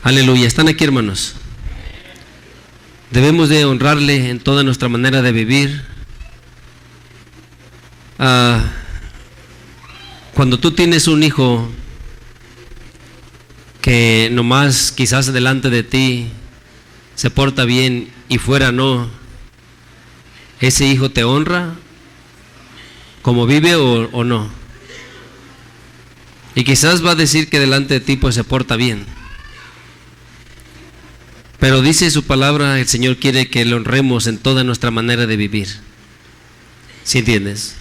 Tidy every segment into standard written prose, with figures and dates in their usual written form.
Aleluya. ¿Están aquí, hermanos? Debemos de honrarle en toda nuestra manera de vivir. Cuando tú tienes un hijo que nomás quizás delante de ti se porta bien y fuera no, ¿ese hijo te honra como vive o no? Y quizás va a decir que delante de ti pues se porta bien, pero dice su palabra, el Señor quiere que le honremos en toda nuestra manera de vivir. ¿Sí entiendes?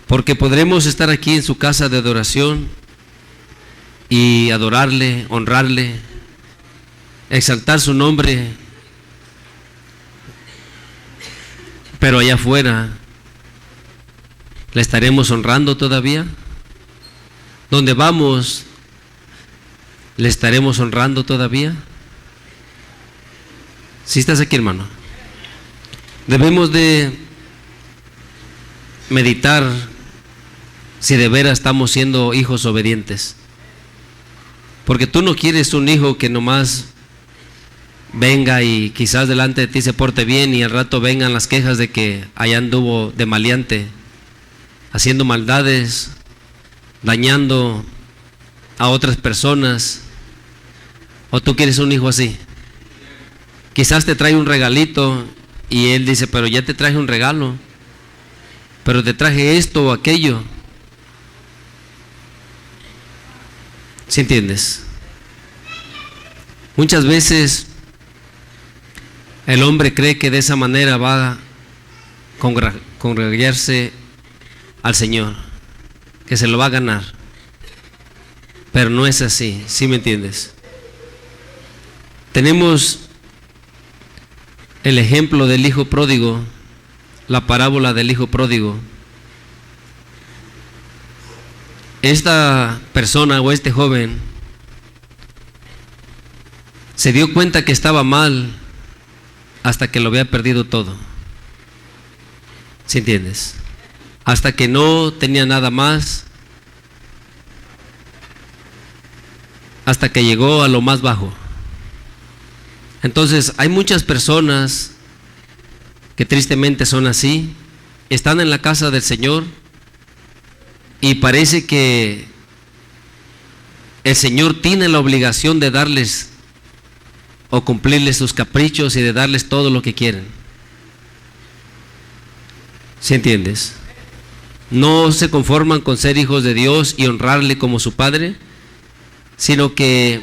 Porque podremos estar aquí en su casa de adoración y adorarle, honrarle, exaltar su nombre, pero allá afuera ¿le estaremos honrando todavía? ¿Dónde vamos? ¿Le estaremos honrando todavía? Si estás aquí, hermano, debemos de meditar si de veras estamos siendo hijos obedientes. Porque tú no quieres un hijo que nomás venga y quizás delante de ti se porte bien y al rato vengan las quejas de que allá anduvo de maleante, haciendo maldades, dañando a otras personas. ¿O tú quieres un hijo así? Quizás te trae un regalito y él dice, pero ya te traje un regalo, pero te traje esto o aquello. ¿Sí entiendes? Muchas veces el hombre cree que de esa manera va a congregarse al Señor, que se lo va a ganar, pero no es así. ¿Sí me entiendes? Tenemos el ejemplo del hijo pródigo, la parábola del hijo pródigo. Esta persona o este joven se dio cuenta que estaba mal hasta que lo había perdido todo. ¿Sí entiendes? Hasta que no tenía nada más, hasta que llegó a lo más bajo. Entonces hay muchas personas que tristemente son así, están en la casa del Señor y parece que el Señor tiene la obligación de darles o cumplirles sus caprichos y de darles todo lo que quieren. ¿Sí entiendes? No se conforman con ser hijos de Dios y honrarle como su Padre, sino que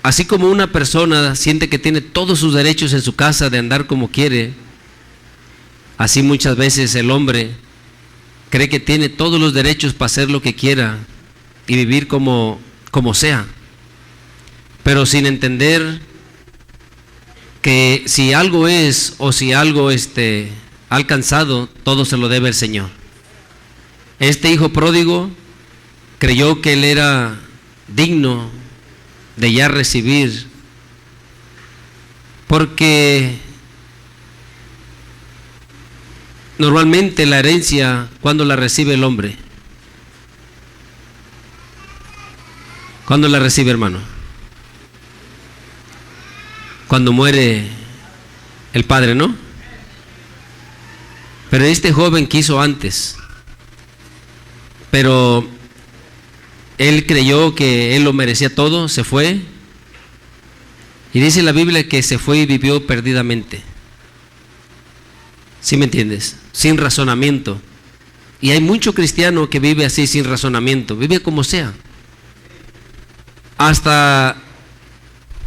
así como una persona siente que tiene todos sus derechos en su casa de andar como quiere, así muchas veces el hombre cree que tiene todos los derechos para hacer lo que quiera y vivir como sea, pero sin entender que si algo es o si algo ha alcanzado, todo se lo debe el Señor. Este hijo pródigo creyó que él era digno de ya recibir, porque normalmente la herencia, ¿cuándo la recibe el hombre? ¿Cuándo la recibe, hermano? Cuando muere el padre, ¿no? Pero este joven quiso antes, pero él creyó que él lo merecía todo, se fue, y dice la Biblia que se fue y vivió perdidamente. ¿Sí me entiendes? Sin razonamiento. Y hay mucho cristiano que vive así, sin razonamiento, vive como sea, hasta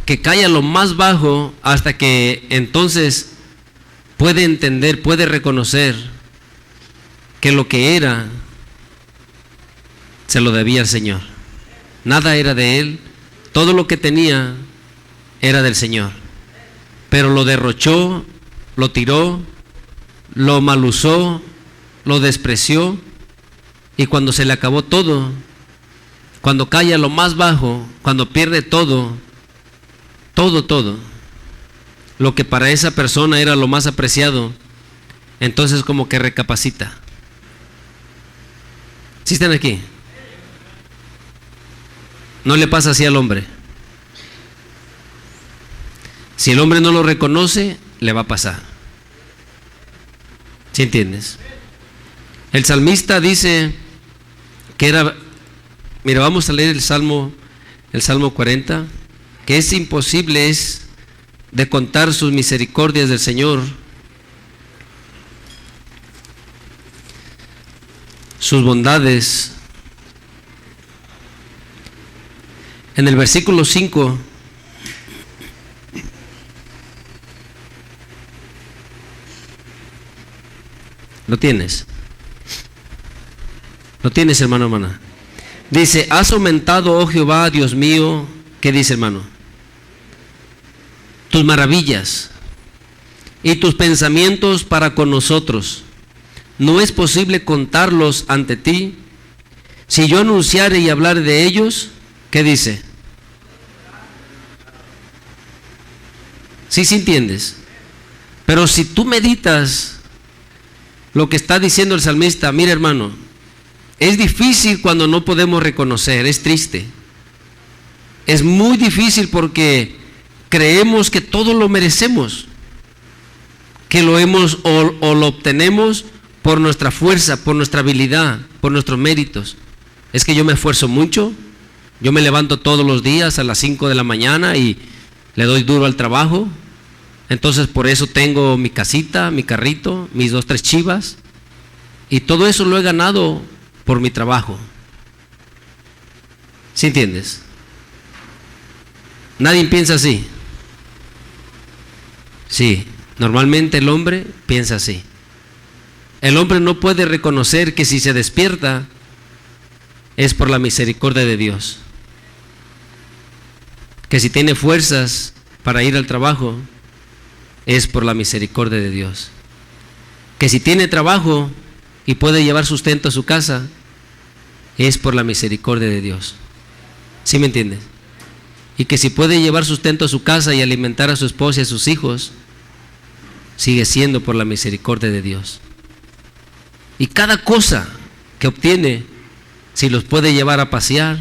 que cae a lo más bajo, hasta que entonces puede entender, puede reconocer que lo que era se lo debía al Señor. Nada era de él, todo lo que tenía era del Señor, pero lo derrochó, lo tiró, lo malusó, lo despreció, y cuando se le acabó todo, cuando cae a lo más bajo, cuando pierde todo, lo que para esa persona era lo más apreciado, entonces como que recapacita. ¿Sí están aquí? No le pasa así al hombre. Si el hombre no lo reconoce, le va a pasar. ¿Sí entiendes? El salmista dice que era, mira, vamos a leer el Salmo 40, que es imposible es de contar sus misericordias del Señor, sus bondades. En el versículo 5, ¿lo tienes? ¿Lo tienes, hermano, hermana? Dice, has aumentado, oh Jehová, Dios mío. ¿Qué dice, hermano? Tus maravillas y tus pensamientos para con nosotros. No es posible contarlos ante ti. Si yo anunciare y hablare de ellos, ¿qué dice? Sí, sí entiendes. Pero si tú meditas lo que está diciendo el salmista, mira, hermano, es difícil cuando no podemos reconocer, es triste. Es muy difícil porque creemos que todo lo merecemos, que lo hemos o lo obtenemos por nuestra fuerza, por nuestra habilidad, por nuestros méritos. Es que yo me esfuerzo mucho, yo me levanto todos los días a las 5 de la mañana y le doy duro al trabajo, entonces por eso tengo mi casita, mi carrito, mis 2, 3 chivas, y todo eso lo he ganado por mi trabajo. ¿Sí entiendes? Nadie piensa así. Sí, normalmente el hombre piensa así. El hombre no puede reconocer que si se despierta es por la misericordia de Dios. Que si tiene fuerzas para ir al trabajo es por la misericordia de Dios. Que si tiene trabajo y puede llevar sustento a su casa es por la misericordia de Dios. ¿Sí me entiendes? Y que si puede llevar sustento a su casa y alimentar a su esposa y a sus hijos, sigue siendo por la misericordia de Dios. Y cada cosa que obtiene, si los puede llevar a pasear,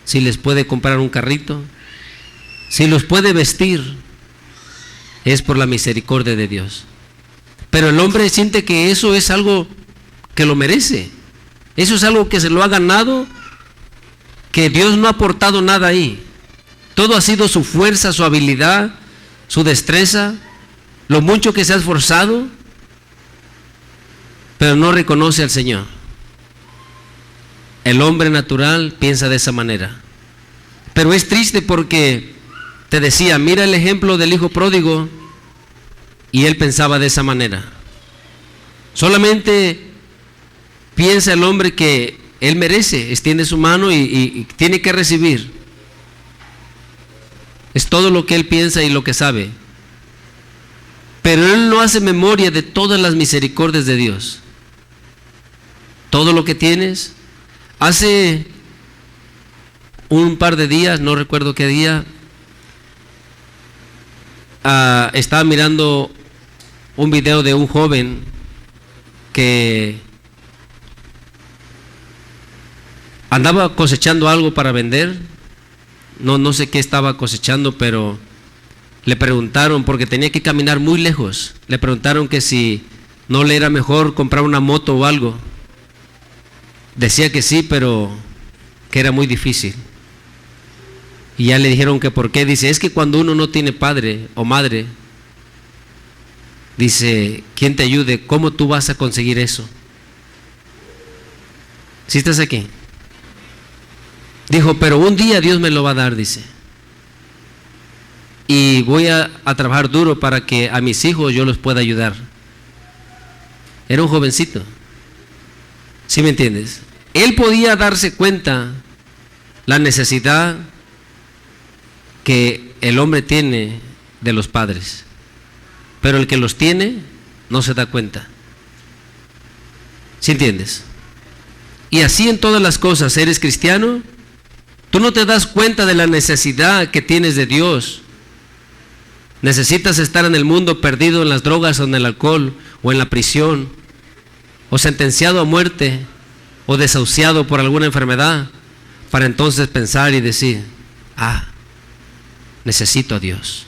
si les puede comprar un carrito, si los puede vestir, es por la misericordia de Dios. Pero el hombre siente que eso es algo que lo merece. Eso es algo que se lo ha ganado, que Dios no ha aportado nada ahí. Todo ha sido su fuerza, su habilidad, su destreza, lo mucho que se ha esforzado, pero no reconoce al Señor. El hombre natural piensa de esa manera. Pero es triste porque, te decía, mira el ejemplo del hijo pródigo, y él pensaba de esa manera. Solamente piensa el hombre que él merece, extiende su mano y tiene que recibir. Es todo lo que él piensa y lo que sabe. Pero él no hace memoria de todas las misericordias de Dios. Todo lo que tienes. Hace un par de días, no recuerdo qué día, estaba mirando un video de un joven que andaba cosechando algo para vender. No sé qué estaba cosechando, pero le preguntaron, porque tenía que caminar muy lejos, le preguntaron que si no le era mejor comprar una moto o algo. Decía que sí, pero que era muy difícil. Y ya le dijeron que por qué. Dice, es que cuando uno no tiene padre o madre, dice, ¿quién te ayude? ¿Cómo tú vas a conseguir eso? ¿Sí estás aquí? Dijo, pero un día Dios me lo va a dar, dice. Y voy a trabajar duro para que a mis hijos yo los pueda ayudar. Era un jovencito. ¿Sí me entiendes? Él podía darse cuenta la necesidad que el hombre tiene de los padres, pero el que los tiene no se da cuenta. ¿Sí entiendes? Y así en todas las cosas. ¿Eres cristiano? Tú no te das cuenta de la necesidad que tienes de Dios. Necesitas estar en el mundo perdido en las drogas o en el alcohol o en la prisión, o sentenciado a muerte o desahuciado por alguna enfermedad, para entonces pensar y decir, necesito a Dios.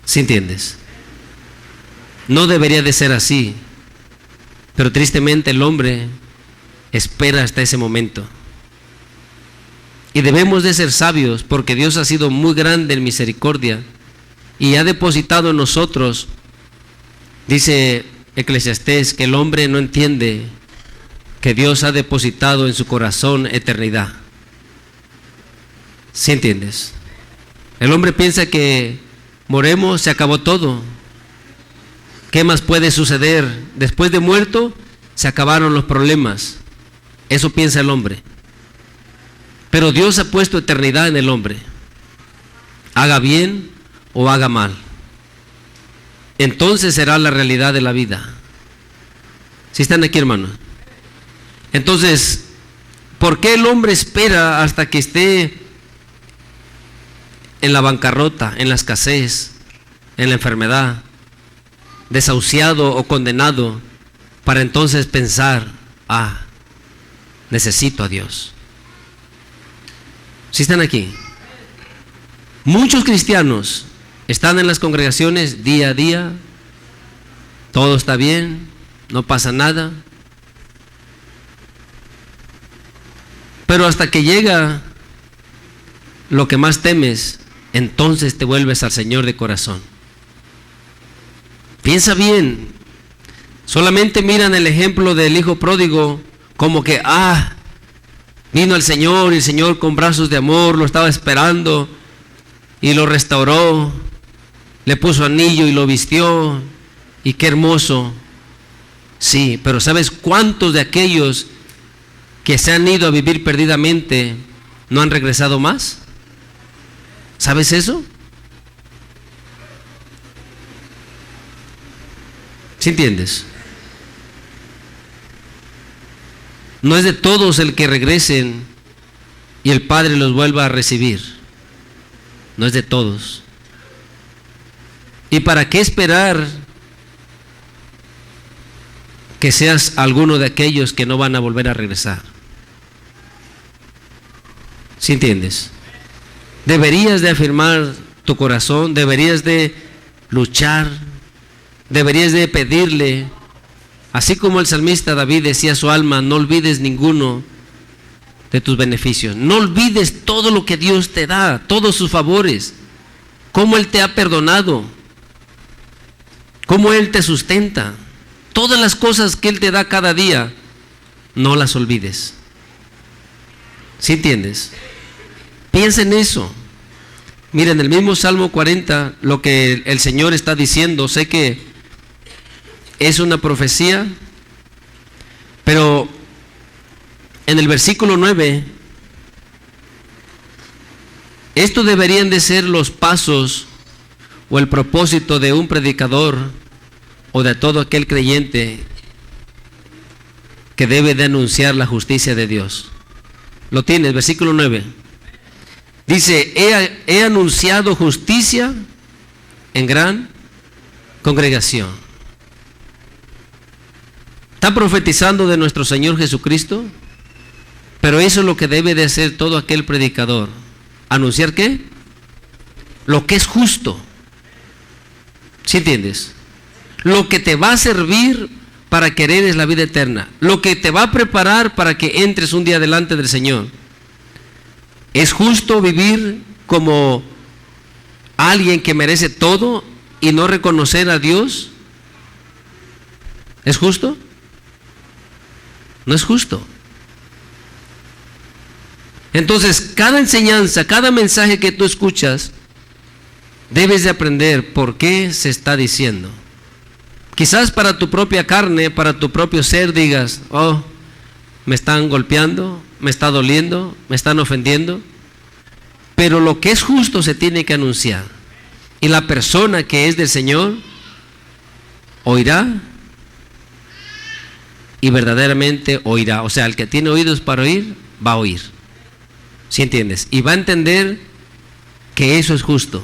¿Sí entiendes? No debería de ser así, pero tristemente el hombre espera hasta ese momento. Y debemos de ser sabios, porque Dios ha sido muy grande en misericordia y ha depositado en nosotros, dice Eclesiastés, que el hombre no entiende que Dios ha depositado en su corazón eternidad. ¿Sí entiendes? El hombre piensa que moremos, se acabó todo. ¿Qué más puede suceder? Después de muerto, se acabaron los problemas. Eso piensa el hombre. Pero Dios ha puesto eternidad en el hombre. Haga bien o haga mal. Entonces será la realidad de la vida. ¿Sí están aquí, hermanos? Entonces, ¿por qué el hombre espera hasta que esté en la bancarrota, en la escasez, en la enfermedad, desahuciado o condenado, para entonces pensar, necesito a Dios? ¿Sí están aquí? Muchos cristianos están en las congregaciones día a día, todo está bien, no pasa nada, pero hasta que llega lo que más temes, entonces te vuelves al Señor de corazón. Piensa bien. Solamente miran el ejemplo del hijo pródigo como que, vino el Señor y el Señor con brazos de amor lo estaba esperando y lo restauró, le puso anillo y lo vistió, y qué hermoso. Sí, pero ¿sabes cuántos de aquellos que se han ido a vivir perdidamente no han regresado más? ¿Sabes eso? ¿Sí entiendes? No es de todos el que regresen y el Padre los vuelva a recibir. No es de todos. ¿Y para qué esperar que seas alguno de aquellos que no van a volver a regresar? ¿Sí entiendes? Deberías de afirmar tu corazón, deberías de luchar, deberías de pedirle, así como el salmista David decía a su alma, no olvides ninguno de tus beneficios, no olvides todo lo que Dios te da, todos sus favores, cómo Él te ha perdonado, cómo Él te sustenta, todas las cosas que Él te da cada día, no las olvides. ¿Sí entiendes? Piensa en eso. Miren, el mismo Salmo 40, lo que el Señor está diciendo, sé que es una profecía, pero en el versículo 9, estos deberían de ser los pasos o el propósito de un predicador o de todo aquel creyente que debe de anunciar la justicia de Dios. Lo tienes, versículo 9. Dice, he anunciado justicia en gran congregación. Está profetizando de nuestro Señor Jesucristo, pero eso es lo que debe de hacer todo aquel predicador. ¿Anunciar qué? Lo que es justo. ¿Sí entiendes? Lo que te va a servir para que heredes la vida eterna. Lo que te va a preparar para que entres un día delante del Señor. ¿Es justo vivir como alguien que merece todo y no reconocer a Dios? ¿Es justo? No es justo. Entonces, cada enseñanza, cada mensaje que tú escuchas, debes de aprender por qué se está diciendo. Quizás para tu propia carne, para tu propio ser, digas, me están golpeando, me está doliendo, me están ofendiendo. Pero lo que es justo se tiene que anunciar. Y la persona que es del Señor oirá y verdaderamente oirá. O sea, el que tiene oídos para oír, va a oír. ¿Sí entiendes? Y va a entender que eso es justo.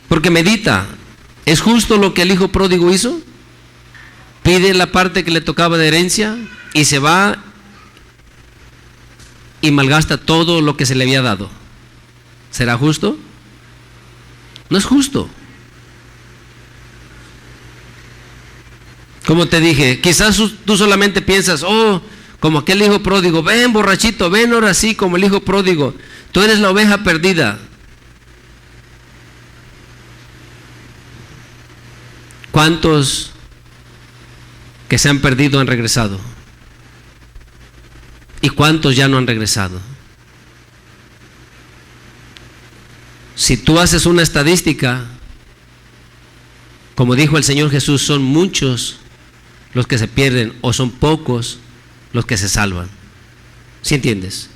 Porque medita, ¿es justo lo que el hijo pródigo hizo? Pide la parte que le tocaba de herencia y se va y malgasta todo lo que se le había dado. ¿Será justo? No es justo. Como te dije, quizás tú solamente piensas, oh, como aquel hijo pródigo, ven borrachito, ven ahora sí, como el hijo pródigo, tú eres la oveja perdida. ¿Cuántos que se han perdido han regresado? ¿Y cuántos ya no han regresado? Si tú haces una estadística, como dijo el Señor Jesús, son muchos los que se pierden o son pocos los que se salvan. ¿Sí entiendes?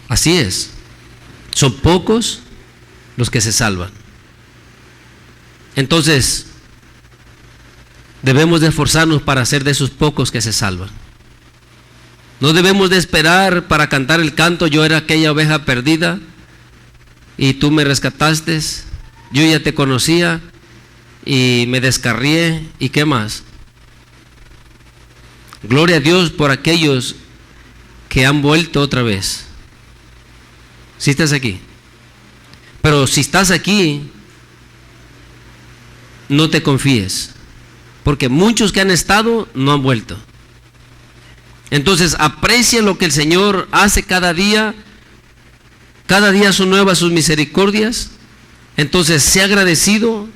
Así es. Son pocos los que se salvan. Entonces, debemos de esforzarnos para ser de esos pocos que se salvan. No debemos de esperar para cantar el canto, yo era aquella oveja perdida y tú me rescataste, yo ya te conocía y me descarrié, ¿y qué más? Gloria a Dios por aquellos que han vuelto otra vez. Si estás aquí. Pero si estás aquí, no te confíes, porque muchos que han estado no han vuelto. Entonces aprecia lo que el Señor hace cada día son nuevas sus misericordias. Entonces sé agradecido,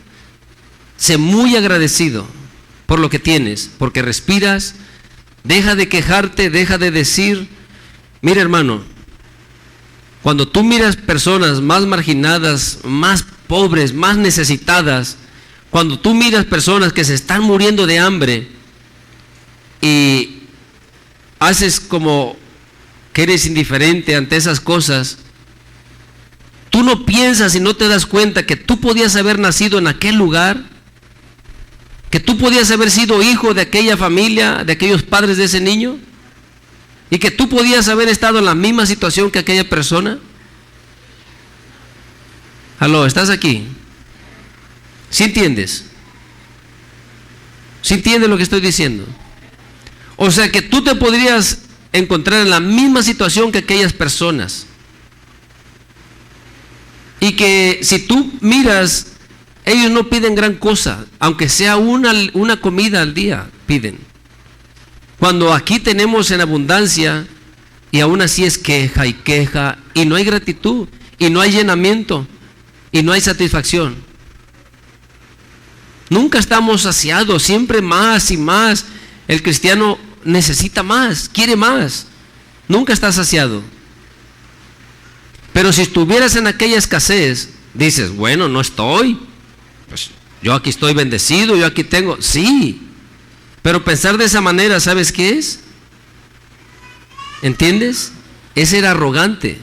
sé muy agradecido por lo que tienes, porque respiras. Deja de quejarte, deja de decir. Mira, hermano, cuando tú miras personas más marginadas, más pobres, más necesitadas, cuando tú miras personas que se están muriendo de hambre y haces como que eres indiferente ante esas cosas, tú no piensas y no te das cuenta que tú podías haber nacido en aquel lugar, que tú podías haber sido hijo de aquella familia, de aquellos padres de ese niño, y que tú podías haber estado en la misma situación que aquella persona. Aló, ¿estás aquí? ¿Sí entiendes? ¿Sí entiendes lo que estoy diciendo? O sea que tú te podrías encontrar en la misma situación que aquellas personas. Y que si tú miras, ellos no piden gran cosa, aunque sea una comida al día, piden. Cuando aquí tenemos en abundancia, y aún así es queja y queja, y no hay gratitud, y no hay llenamiento, y no hay satisfacción. Nunca estamos saciados, siempre más y más. El cristiano necesita más, quiere más, nunca está saciado. Pero si estuvieras en aquella escasez, dices, bueno, no estoy, pues yo aquí estoy bendecido, yo aquí tengo, sí, pero pensar de esa manera, ¿sabes qué es? ¿Entiendes? Es ser arrogante.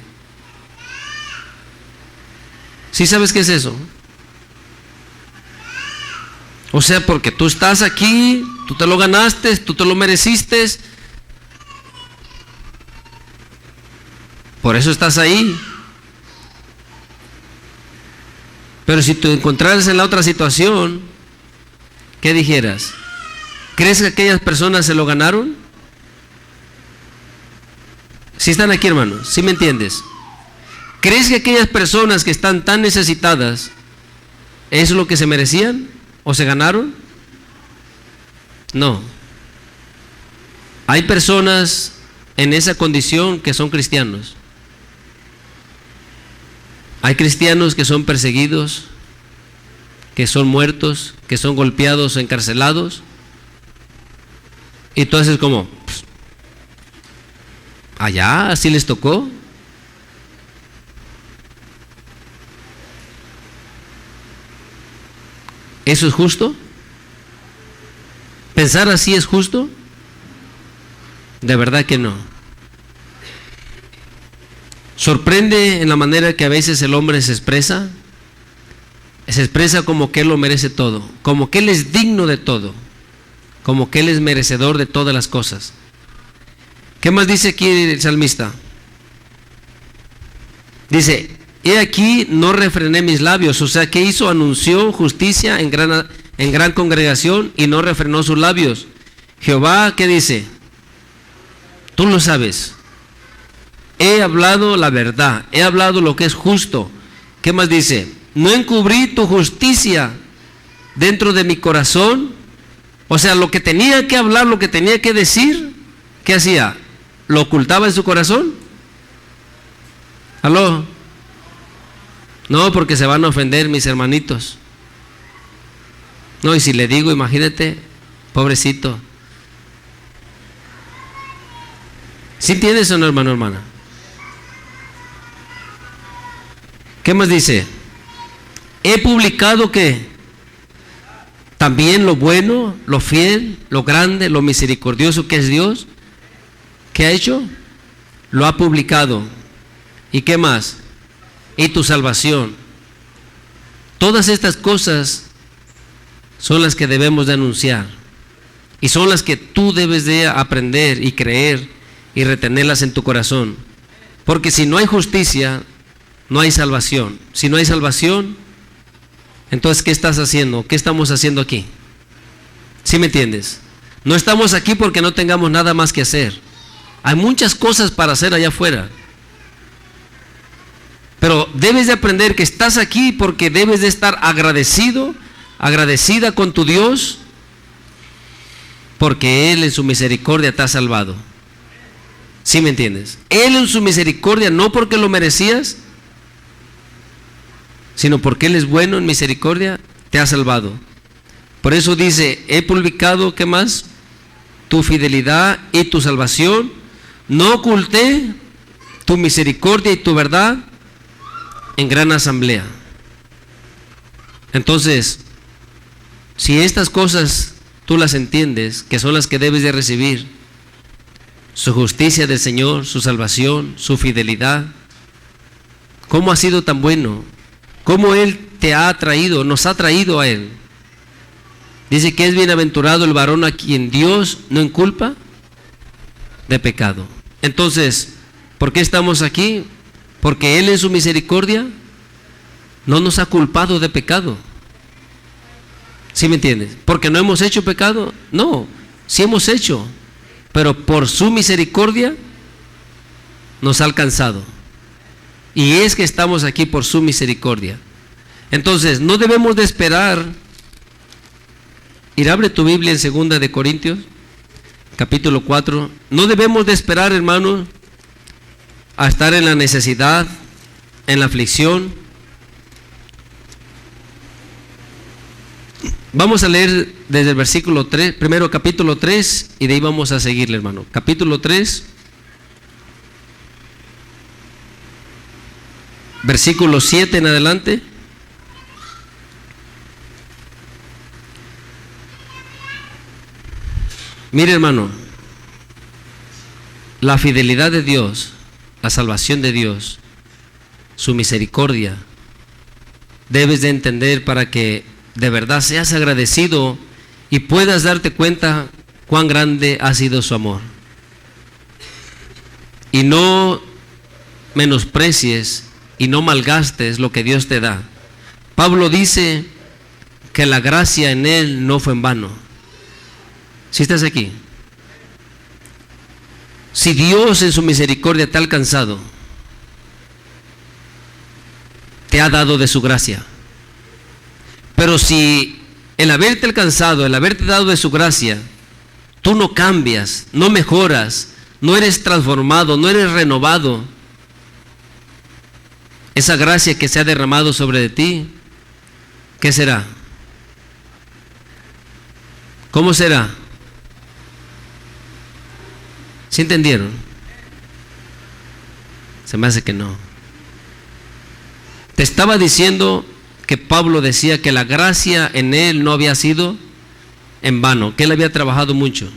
¿Sí sabes qué es eso? O sea, porque tú estás aquí, tú te lo ganaste, tú te lo mereciste, por eso estás ahí. Pero si te encontraras en la otra situación, ¿qué dijeras? ¿Crees que aquellas personas se lo ganaron? Si están aquí, hermanos, ¿sí me entiendes? ¿Crees que aquellas personas que están tan necesitadas es lo que se merecían o se ganaron? No. Hay personas en esa condición que son cristianos. Hay cristianos que son perseguidos, que son muertos, que son golpeados, encarcelados. Y tú haces como, pues, allá, así les tocó. ¿Eso es justo? ¿Pensar así es justo? De verdad que no. Sorprende en la manera que a veces el hombre se expresa como que él lo merece todo, como que él es digno de todo, como que él es merecedor de todas las cosas. ¿Qué más dice aquí el salmista? Dice, he aquí no refrené mis labios. O sea, ¿qué hizo? Anunció justicia en gran congregación y no refrenó sus labios. Jehová, ¿qué dice? Tú lo sabes. He hablado la verdad, he hablado lo que es justo, ¿Qué más dice? No encubrí tu justicia dentro de mi corazón. O sea, lo que tenía que hablar, lo que tenía que decir, ¿qué hacía? ¿Lo ocultaba en su corazón? ¿Aló? No, porque se van a ofender mis hermanitos. No, y si le digo, imagínate, pobrecito. ¿Sí entiendes o no, hermano, hermana? ¿Qué más dice? He publicado que también lo bueno, lo fiel, lo grande, lo misericordioso que es Dios. ¿Qué ha hecho? Lo ha publicado. ¿Y qué más? Y tu salvación. Todas estas cosas son las que debemos de anunciar. Y son las que tú debes de aprender y creer y retenerlas en tu corazón. Porque si no hay justicia, no hay salvación. Si no hay salvación, entonces ¿qué estás haciendo? ¿Qué estamos haciendo aquí? ¿Sí me entiendes? No estamos aquí porque no tengamos nada más que hacer. Hay muchas cosas para hacer allá afuera. Pero debes de aprender que estás aquí porque debes de estar agradecido, agradecida con tu Dios, porque Él en su misericordia te ha salvado. ¿Sí me entiendes? Él en su misericordia, no porque lo merecías, sino porque Él es bueno en misericordia, te ha salvado. Por eso dice, he publicado, ¿qué más? Tu fidelidad y tu salvación. No oculté tu misericordia y tu verdad en gran asamblea. Entonces, si estas cosas tú las entiendes, que son las que debes de recibir, su justicia del Señor, su salvación, su fidelidad, ¿cómo ha sido tan bueno? ¿Cómo Él te ha traído, nos ha traído a Él? Dice que es bienaventurado el varón a quien Dios no inculpa de pecado. Entonces, ¿por qué estamos aquí? Porque Él en su misericordia no nos ha culpado de pecado. ¿Sí me entiendes? ¿Porque no hemos hecho pecado? No, sí hemos hecho, pero por su misericordia nos ha alcanzado. Y es que estamos aquí por su misericordia. Entonces, no debemos de esperar. Abre tu Biblia en 2 de Corintios, capítulo 4. No debemos de esperar, hermanos, a estar en la necesidad, en la aflicción. Vamos a leer desde el versículo 3, primero capítulo 3, y de ahí vamos a seguirle, hermano. Capítulo 3, versículo 7 en adelante. Mire, hermano, la fidelidad de Dios, la salvación de Dios, su misericordia, debes de entender para que de verdad seas agradecido y puedas darte cuenta cuán grande ha sido su amor. Y no menosprecies y no malgastes lo que Dios te da. Pablo dice que la gracia en Él no fue en vano. Si estás aquí, si Dios en su misericordia te ha alcanzado, te ha dado de su gracia. Pero si el haberte alcanzado, el haberte dado de su gracia, tú no cambias, no mejoras, no eres transformado, no eres renovado, esa gracia que se ha derramado sobre de ti, ¿qué será? ¿Cómo será? ¿Sí entendieron? Se me hace que no. Te estaba diciendo que Pablo decía que la gracia en él no había sido en vano, que él había trabajado mucho.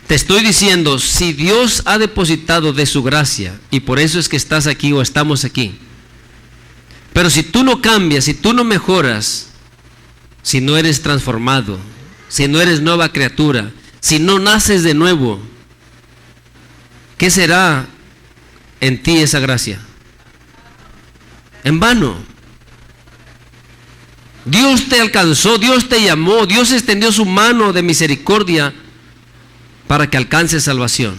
Te estoy diciendo, si Dios ha depositado de su gracia, y por eso es que estás aquí o estamos aquí, pero si tú no cambias, si tú no mejoras, si no eres transformado, si no eres nueva criatura, si no naces de nuevo, ¿qué será en ti esa gracia? En vano. Dios te alcanzó, Dios te llamó, Dios extendió su mano de misericordia para que alcances salvación,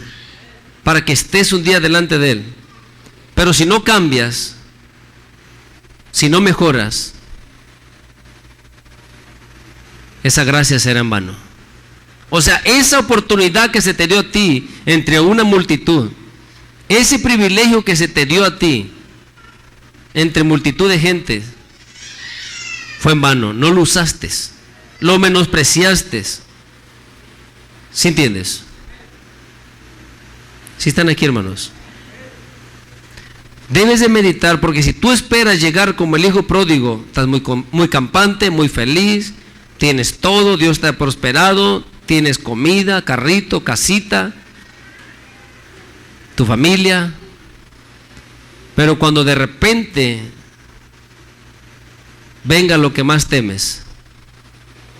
para que estés un día delante de Él. Pero si no cambias, si no mejoras, esa gracia será en vano. O sea, esa oportunidad que se te dio a ti entre una multitud, ese privilegio que se te dio a ti entre multitud de gente, fue en vano. No lo usaste, lo menospreciaste. ¿Sí entiendes? ¿Sí están aquí, hermanos? Debes de meditar, porque si tú esperas llegar como el hijo pródigo, estás muy campante, muy feliz, tienes todo, Dios te ha prosperado, tienes comida, carrito, casita, tu familia, pero cuando de repente venga lo que más temes,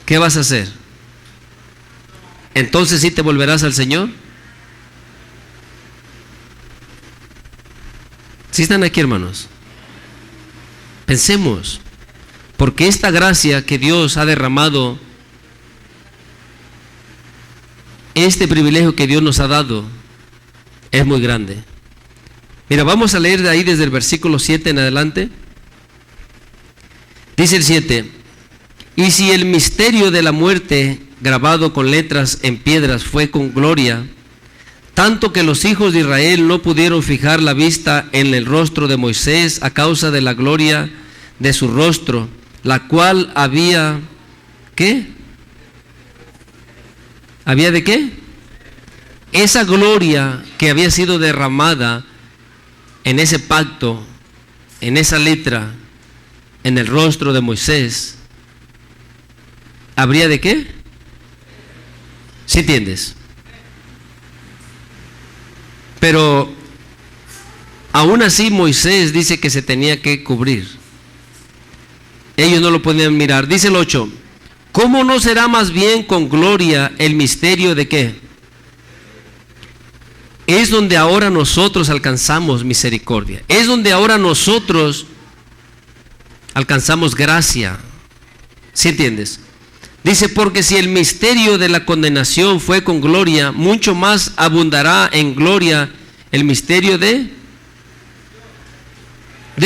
¿qué vas a hacer? Entonces ¿sí te volverás al Señor? ¿Sí están aquí, hermanos? Pensemos, porque esta gracia que Dios ha derramado, este privilegio que Dios nos ha dado, es muy grande. Mira, vamos a leer de ahí desde el versículo 7 en adelante. Dice el 7: y si el misterio de la muerte, grabado con letras en piedras, fue con gloria, tanto que los hijos de Israel no pudieron fijar la vista en el rostro de Moisés a causa de la gloria de su rostro, la cual había, ¿qué? ¿Había de qué? Esa gloria que había sido derramada en ese pacto, en esa letra, en el rostro de Moisés, ¿habría de qué? ¿Sí entiendes? Pero aún así Moisés dice que se tenía que cubrir. Ellos no lo podían mirar. Dice el 8: ¿cómo no será más bien con gloria el misterio de qué? Es donde ahora nosotros alcanzamos misericordia. Es donde ahora nosotros alcanzamos gracia. ¿Sí entiendes? Dice, porque si el misterio de la condenación fue con gloria, mucho más abundará en gloria el misterio de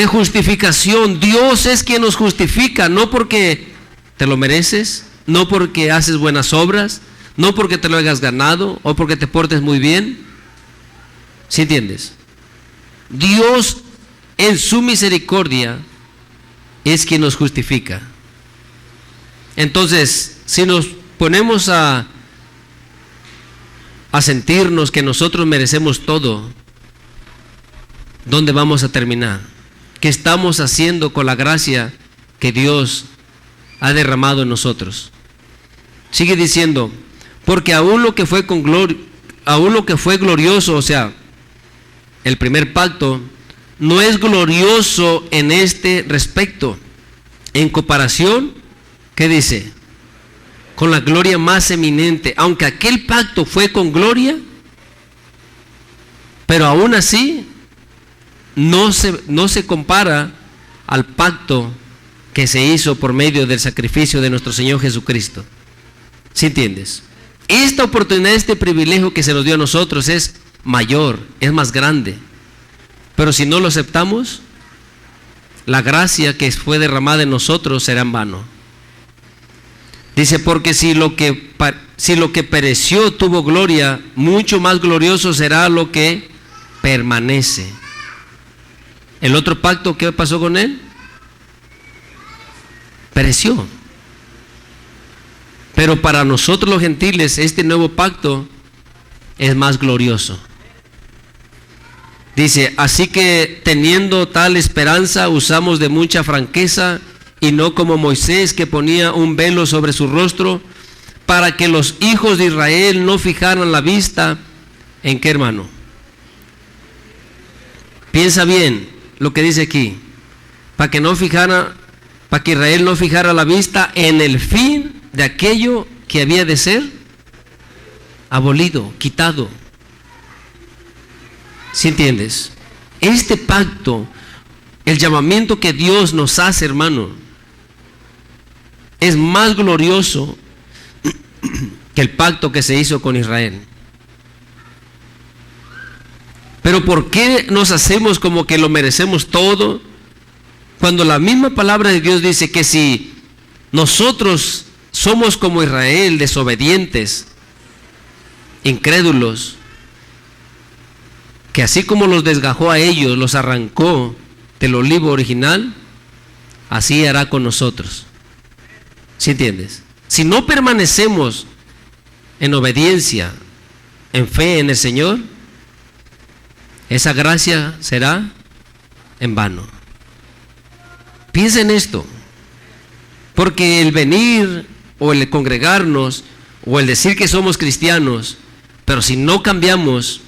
justificación. Dios es quien nos justifica, no porque te lo mereces, no porque haces buenas obras, no porque te lo hayas ganado o porque te portes muy bien. ¿Sí entiendes? Dios en su misericordia es quien nos justifica. Entonces, si nos ponemos a sentirnos que nosotros merecemos todo, ¿dónde vamos a terminar? ¿Qué estamos haciendo con la gracia que Dios ha derramado en nosotros? Sigue diciendo, porque aún lo que fue con gloria, aún lo que fue glorioso, o sea, el primer pacto, no es glorioso en este respecto, en comparación, ¿qué dice? Con la gloria más eminente. Aunque aquel pacto fue con gloria, pero aún así no se compara al pacto que se hizo por medio del sacrificio de nuestro Señor Jesucristo. ¿Sí entiendes? Esta oportunidad, este privilegio que se nos dio a nosotros es mayor, es más grande. Pero si no lo aceptamos, la gracia que fue derramada en nosotros será en vano. Dice, porque si lo que pereció tuvo gloria, mucho más glorioso será lo que permanece. El otro pacto, ¿qué pasó con él? Pereció. Pero para nosotros los gentiles, este nuevo pacto es más glorioso. Dice, así que teniendo tal esperanza, usamos de mucha franqueza, y no como Moisés, que ponía un velo sobre su rostro, para que los hijos de Israel no fijaran la vista. ¿En qué, hermano? Piensa bien lo que dice aquí. Para que Israel no fijara la vista en el fin de aquello que había de ser abolido, quitado. ¿Sí entiendes? Este pacto, el llamamiento que Dios nos hace, hermano, es más glorioso que el pacto que se hizo con Israel. Pero ¿por qué nos hacemos como que lo merecemos todo? Cuando la misma palabra de Dios dice que si nosotros somos como Israel, desobedientes, incrédulos, que así como los desgajó a ellos, los arrancó del olivo original, así hará con nosotros. ¿Sí entiendes? Si no permanecemos en obediencia, en fe en el Señor, esa gracia será en vano. Piensa en esto, porque el venir o el congregarnos o el decir que somos cristianos, pero si no cambiamos,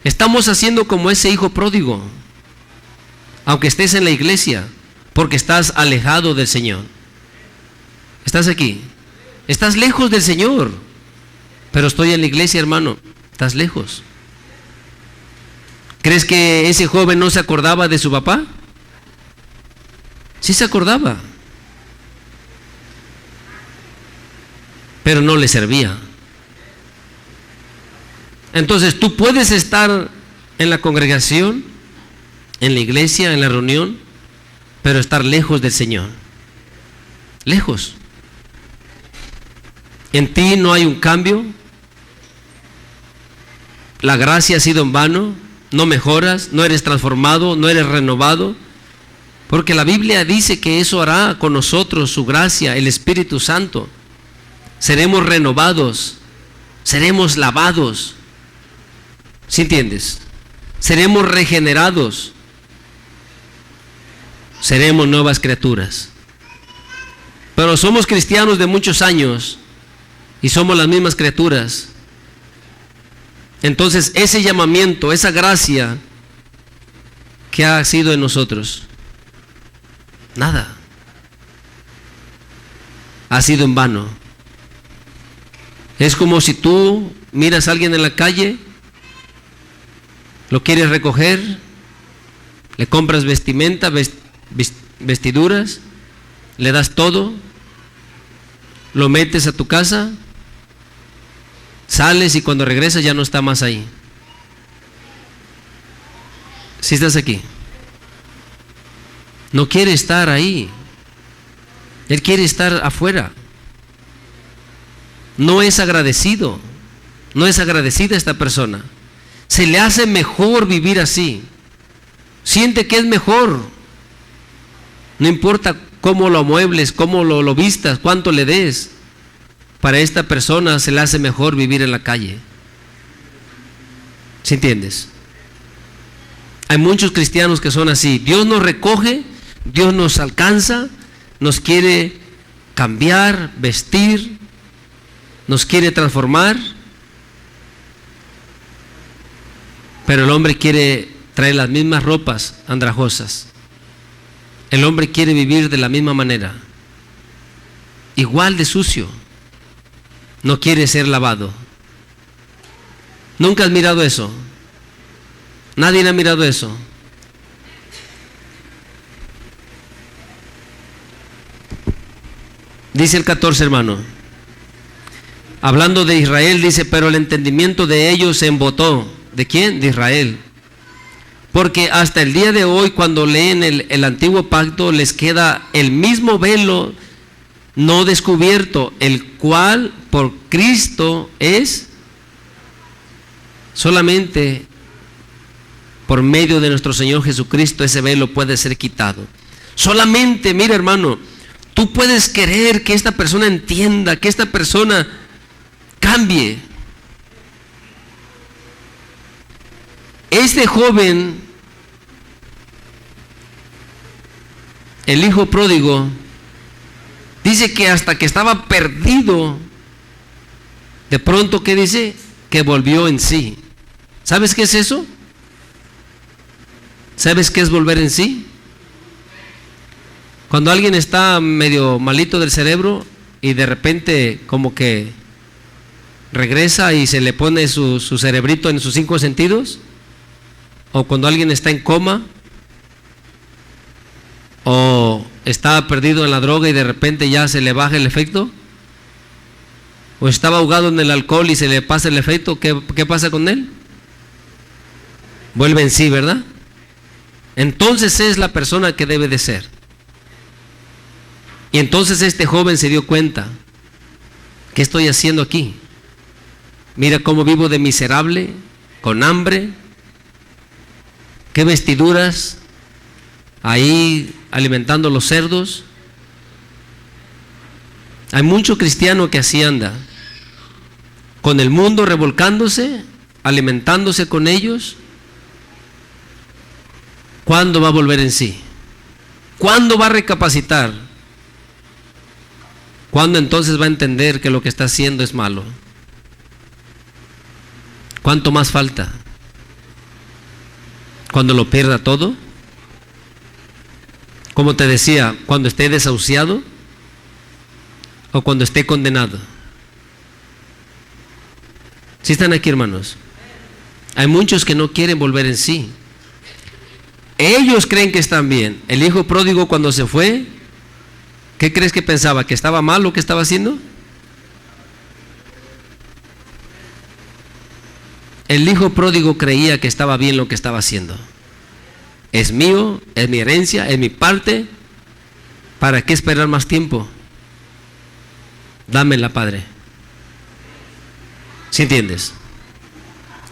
estamos haciendo como ese hijo pródigo, aunque estés en la iglesia, porque estás alejado del Señor. Estás aquí, estás lejos del Señor, pero estoy en la iglesia, hermano, estás lejos. ¿Crees que ese joven no se acordaba de su papá? Sí se acordaba, pero no le servía. Entonces tú puedes estar en la congregación, en la iglesia, en la reunión, pero estar lejos del Señor. Lejos. En ti no hay un cambio. La gracia ha sido en vano. No mejoras, no eres transformado, no eres renovado. Porque la Biblia dice que eso hará con nosotros su gracia, el Espíritu Santo. Seremos renovados, seremos lavados. ¿Sí entiendes? Seremos regenerados. Seremos nuevas criaturas. Pero somos cristianos de muchos años y somos las mismas criaturas. Entonces ese llamamiento, esa gracia que ha sido en nosotros, nada, ha sido en vano. Es como si tú miras a alguien en la calle, lo quieres recoger, le compras vestimenta, vestiduras, le das todo, lo metes a tu casa, sales y cuando regresas ya no está más ahí. ¿Sí estás aquí? No quiere estar ahí. Él quiere estar afuera. No es agradecido. No es agradecida esta persona. Se le hace mejor vivir así. Siente que es mejor. No importa cómo lo amuebles, cómo lo vistas, cuánto le des. Para esta persona se le hace mejor vivir en la calle. ¿Sí entiendes? Hay muchos cristianos que son así. Dios nos recoge, Dios nos alcanza, nos quiere cambiar, vestir, nos quiere transformar, pero el hombre quiere traer las mismas ropas andrajosas. El hombre quiere vivir de la misma manera, igual de sucio. No quiere ser lavado. ¿Nunca has mirado eso? Nadie ha mirado eso. Dice el 14, hermano. Hablando de Israel, dice, pero el entendimiento de ellos se embotó. ¿De quién? De Israel. Porque hasta el día de hoy, cuando leen el antiguo pacto, les queda el mismo velo no descubierto, el cual por Cristo es solamente por medio de nuestro Señor Jesucristo. Ese velo puede ser quitado. Solamente, mira, hermano, tú puedes querer que esta persona entienda, que esta persona cambie. Este joven, el hijo pródigo, dice que hasta que estaba perdido, de pronto, ¿qué dice? Que volvió en sí. ¿Sabes qué es eso? ¿Sabes qué es volver en sí? Cuando alguien está medio malito del cerebro y de repente como que regresa y se le pone su cerebrito en sus 5 sentidos, o cuando alguien está en coma, o está perdido en la droga y de repente ya se le baja el efecto, o estaba ahogado en el alcohol y se le pasa el efecto, ¿qué pasa con él? Vuelve en sí, ¿verdad? entonces es la persona que debe de ser. Y entonces este joven se dio cuenta, ¿qué estoy haciendo aquí? Mira cómo vivo de miserable, con hambre, qué vestiduras, ahí alimentando los cerdos. Hay mucho cristiano que así anda, con el mundo revolcándose, alimentándose con ellos. ¿Cuándo va a volver en sí? ¿Cuándo va a recapacitar? ¿Cuándo entonces va a entender que lo que está haciendo es malo? ¿Cuánto más falta? ¿Cuando lo pierda todo? Como te decía, cuando esté desahuciado o cuando esté condenado. ¿Sí están aquí, hermanos? Hay muchos que no quieren volver en sí. Ellos creen que están bien. El hijo pródigo, cuando se fue, ¿qué crees que pensaba? ¿Que estaba mal lo que estaba haciendo? El hijo pródigo creía que estaba bien lo que estaba haciendo. Es mío, es mi herencia, es mi parte. ¿Para qué esperar más tiempo? Dámela, Padre. ¿Sí entiendes?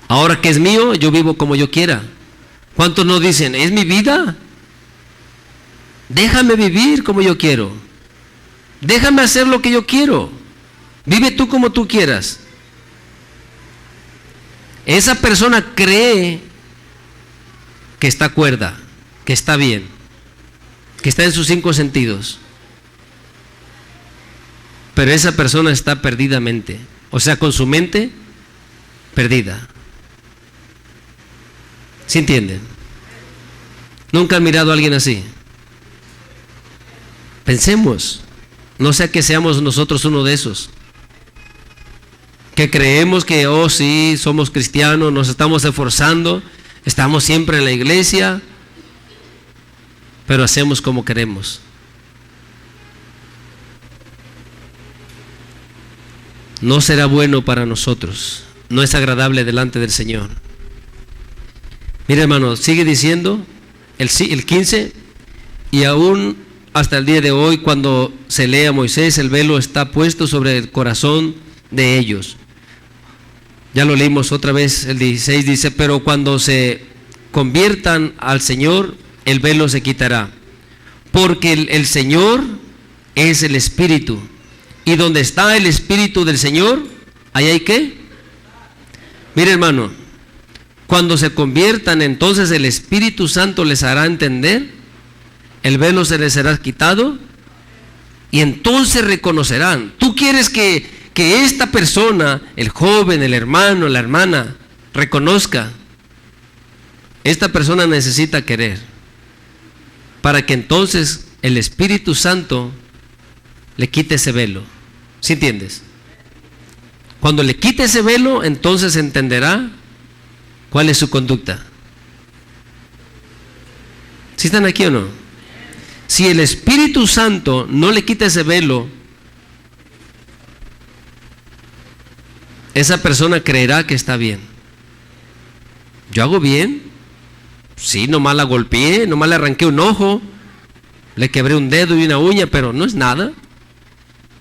Ahora que es mío, yo vivo como yo quiera. ¿Cuántos no dicen, es mi vida? Déjame vivir como yo quiero. Déjame hacer lo que yo quiero. Vive tú como tú quieras. Esa persona cree que está cuerda, que está bien, que está en sus 5 sentidos. Pero esa persona está perdidamente, o sea, con su mente perdida. ¿Sí entienden? ¿Nunca han mirado a alguien así? Pensemos, no sea que seamos nosotros uno de esos, que creemos que, oh sí, somos cristianos, nos estamos esforzando, estamos siempre en la iglesia, pero hacemos como queremos. No será bueno para nosotros, no es agradable delante del Señor. Mira, hermano, sigue diciendo el 15, y aún hasta el día de hoy, cuando se lee a Moisés, el velo está puesto sobre el corazón de ellos. Ya lo leímos otra vez, el 16 dice, pero cuando se conviertan al Señor, el velo se quitará, porque el Señor es el Espíritu, y donde está el Espíritu del Señor, ¿ahí hay qué? Mire, hermano, cuando se conviertan, entonces el Espíritu Santo les hará entender, el velo se les será quitado, y entonces reconocerán. Tú quieres que esta persona, el joven, el hermano, la hermana, reconozca. Esta persona necesita querer, para que entonces el Espíritu Santo le quite ese velo. ¿Sí entiendes? Cuando le quite ese velo, entonces entenderá cuál es su conducta. ¿Sí están aquí o no? Si el Espíritu Santo no le quita ese velo, esa persona creerá que está bien. ¿Yo hago bien? Sí, nomás la golpeé, nomás le arranqué un ojo, le quebré un dedo y una uña, pero no es nada.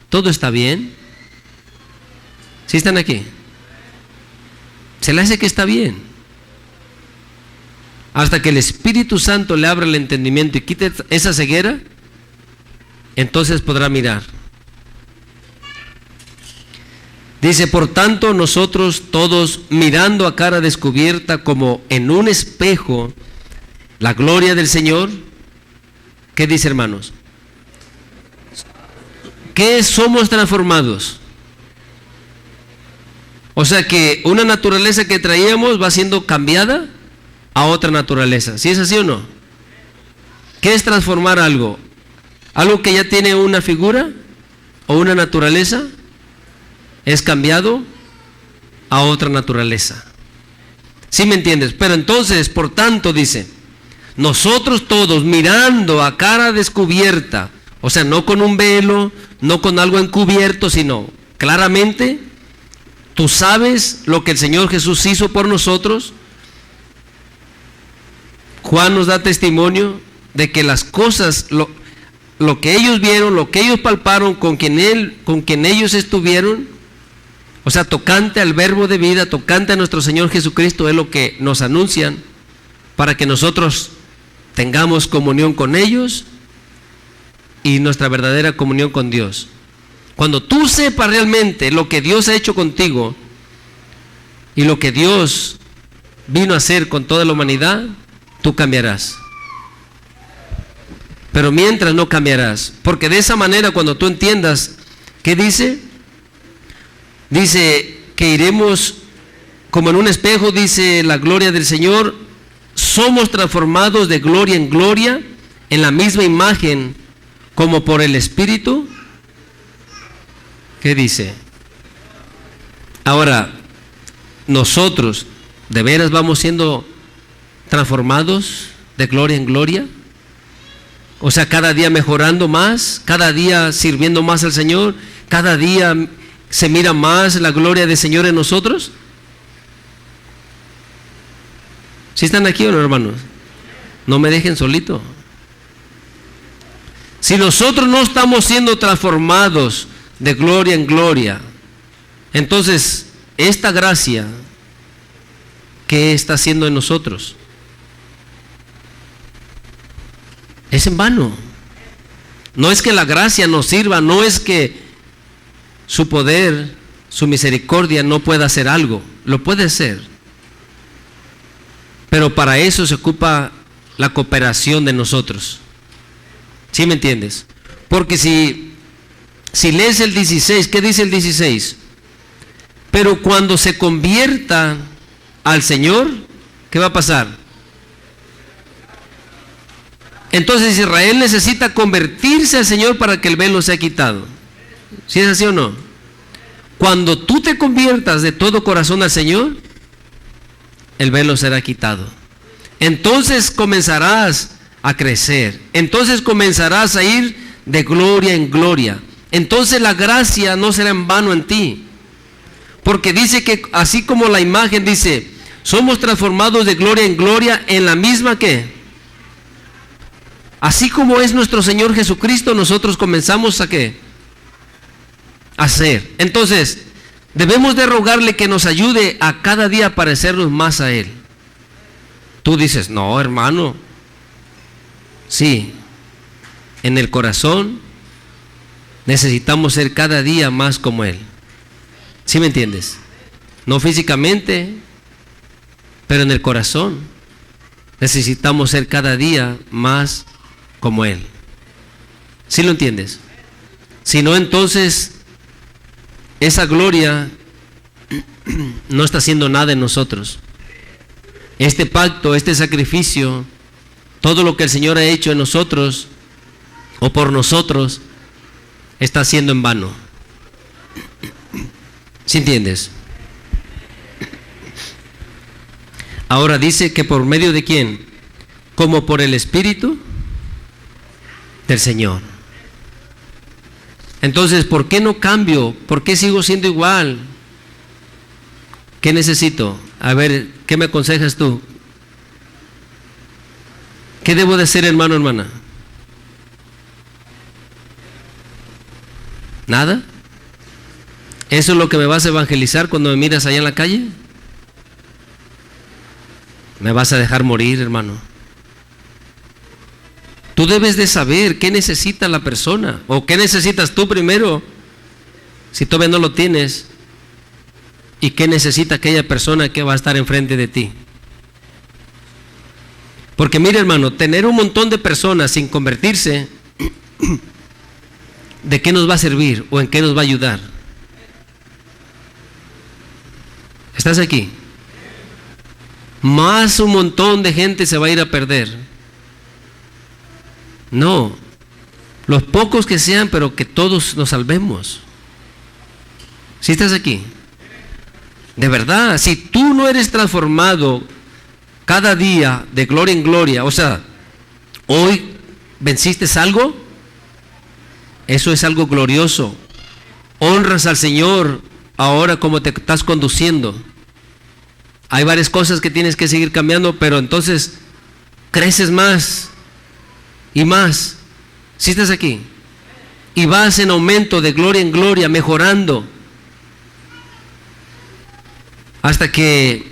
Todo está bien. ¿Sí están aquí? Se le hace que está bien. Hasta que el Espíritu Santo le abra el entendimiento y quite esa ceguera, entonces podrá mirar. Dice, por tanto, nosotros todos, mirando a cara descubierta como en un espejo la gloria del Señor, ¿qué dice, hermanos? ¿Qué somos transformados? O sea que una naturaleza que traíamos va siendo cambiada a otra naturaleza. ¿Sí es así o no? ¿Qué es transformar algo? ¿Algo que ya tiene una figura o una naturaleza? Es cambiado a otra naturaleza. ¿Sí me entiendes? Pero entonces, por tanto, dice, nosotros todos mirando a cara descubierta, o sea, no con un velo, no con algo encubierto, sino claramente, tú sabes lo que el Señor Jesús hizo por nosotros, Juan nos da testimonio de que las cosas, lo que ellos vieron, lo que ellos palparon, con quien ellos estuvieron, o sea, tocante al verbo de vida, tocante a nuestro Señor Jesucristo, es lo que nos anuncian para que nosotros tengamos comunión con ellos y nuestra verdadera comunión con Dios. Cuando tú sepas realmente lo que Dios ha hecho contigo y lo que Dios vino a hacer con toda la humanidad, tú cambiarás. Pero mientras no cambiarás, porque de esa manera cuando tú entiendas, ¿qué dice? Dice que iremos como en un espejo, dice la gloria del Señor, somos transformados de gloria en gloria en la misma imagen como por el Espíritu. ¿Qué dice? Ahora, nosotros, ¿de veras vamos siendo transformados de gloria en gloria? O sea, cada día mejorando más, cada día sirviendo más al Señor, cada día se mira más la gloria del Señor en nosotros. ¿Sí están aquí o no, hermanos? No me dejen solito. Si nosotros no estamos siendo transformados de gloria en gloria, entonces esta gracia, ¿qué está haciendo en nosotros? Es en vano. No es que la gracia nos sirva, no es que su poder, su misericordia no pueda hacer algo, lo puede hacer. Pero para eso se ocupa la cooperación de nosotros. ¿Sí me entiendes? Porque si lees el 16, ¿qué dice el 16? Pero cuando se convierta al Señor, ¿qué va a pasar? Entonces Israel necesita convertirse al Señor para que el velo sea quitado. ¿Sí es así o no? Cuando tú te conviertas de todo corazón al Señor, el velo será quitado. Entonces comenzarás a crecer. Entonces comenzarás a ir de gloria en gloria. Entonces la gracia no será en vano en ti. Porque dice que así como la imagen dice, somos transformados de gloria en gloria en la misma que. Así como es nuestro Señor Jesucristo, nosotros comenzamos a ¿qué? A hacer. Entonces, debemos de rogarle que nos ayude a cada día a parecernos más a Él. Tú dices, no, hermano. Sí, en el corazón necesitamos ser cada día más como Él. ¿Sí me entiendes? No físicamente, pero en el corazón necesitamos ser cada día más como Él. ¿Sí lo entiendes? Si no, entonces esa gloria no está haciendo nada en nosotros. Este pacto, este sacrificio, todo lo que el Señor ha hecho en nosotros o por nosotros, está siendo en vano. ¿Sí entiendes? Ahora dice que por medio de quién, como por el Espíritu del Señor. Entonces, ¿por qué no cambio? ¿Por qué sigo siendo igual? ¿Qué necesito? A ver, ¿qué me aconsejas tú? ¿Qué debo de hacer, hermano, hermana? ¿Nada? ¿Eso es lo que me vas a evangelizar cuando me miras allá en la calle? Me vas a dejar morir, hermano. Tú debes de saber qué necesita la persona, o qué necesitas tú primero, si todavía no lo tienes, y qué necesita aquella persona que va a estar enfrente de ti. Porque mire, hermano, tener un montón de personas sin convertirse, ¿de qué nos va a servir o en qué nos va a ayudar? ¿Estás aquí? Más un montón de gente se va a ir a perder. No, los pocos que sean, pero que todos nos salvemos. ¿Sí estás aquí? De verdad, si tú no eres transformado cada día de gloria en gloria, o sea, hoy venciste algo, eso es algo glorioso. Honras al Señor ahora como te estás conduciendo. Hay varias cosas que tienes que seguir cambiando, pero entonces creces más y más. ¿Sí estás aquí? Y vas en aumento de gloria en gloria, mejorando, hasta que